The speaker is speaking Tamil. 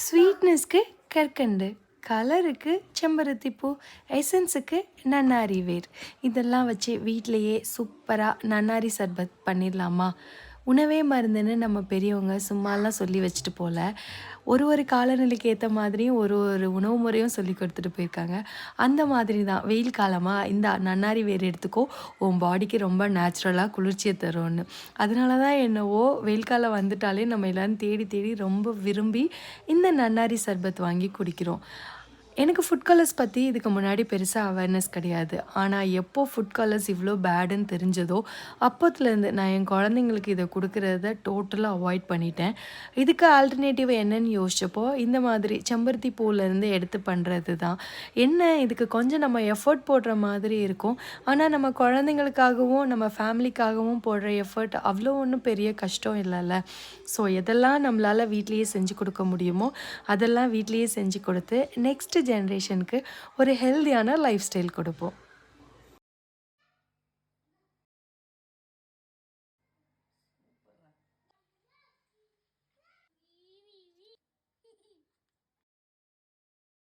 ஸ்வீட்னஸ்க்கு கற்கண்டு, கலருக்கு செம்பருத்தி பூ, எசன்ஸுக்கு நன்னாரி வேர். இதெல்லாம் வச்சு வீட்டிலேயே சூப்பராக நன்னாரி சர்பத் பண்ணிடலாமா? உணவே மருந்துன்னு நம்ம பெரியவங்க சும்மாலாம் சொல்லி வச்சுட்டு போல, ஒரு ஒரு காலநிலைக்கு ஏற்ற மாதிரியும் ஒரு ஒரு உணவு முறையும் சொல்லி கொடுத்துட்டு போயிருக்காங்க. அந்த மாதிரி தான் வெயில் காலமா இந்தா நன்னாரி வேர் எடுத்துக்கோ, உன் பாடிக்கு ரொம்ப நேச்சுரலாக குளிர்ச்சியை தரும்னு. அதனால தான் என்னவோ வெயில் காலம் வந்துட்டாலே நம்ம எல்லோரும் தேடி தேடி ரொம்ப விரும்பி இந்த நன்னாரி சர்பத் வாங்கி குடிக்கிறோம். எனக்கு ஃபுட் கலர்ஸ் பற்றி இதுக்கு முன்னாடி பெருசாக அவேர்னஸ் கிடையாது. ஆனால் எப்போ ஃபுட் கலர்ஸ் இவ்வளோ பேடுன்னு தெரிஞ்சதோ, அப்போத்துலேருந்து நான் என் குழந்தைங்களுக்கு இதை கொடுக்குறத டோட்டலாக அவாய்ட் பண்ணிட்டேன். இதுக்கு ஆல்டர்னேட்டிவ் என்னன்னு யோசிச்சப்போ, இந்த மாதிரி செம்பருத்தி பூவிலேருந்து எடுத்து பண்ணுறது தான். என்ன இதுக்கு கொஞ்சம் நம்ம எஃபர்ட் போடுற மாதிரி இருக்கும். ஆனால் நம்ம குழந்தைங்களுக்காகவும், நம்ம ஃபேமிலிக்காகவும் போடுற எஃபர்ட் அவ்வளோ ஒன்றும் பெரிய கஷ்டம் இல்லைல்ல. ஸோ எதெல்லாம் நம்மளால் வீட்லேயே செஞ்சு கொடுக்க முடியுமோ, அதெல்லாம் வீட்லேயே செஞ்சு கொடுத்து நெக்ஸ்ட் ஜென்ரேஷனுக்கு ஒரு ஹெல்தியான லைஃப் ஸ்டைல் கொடுப்போம்.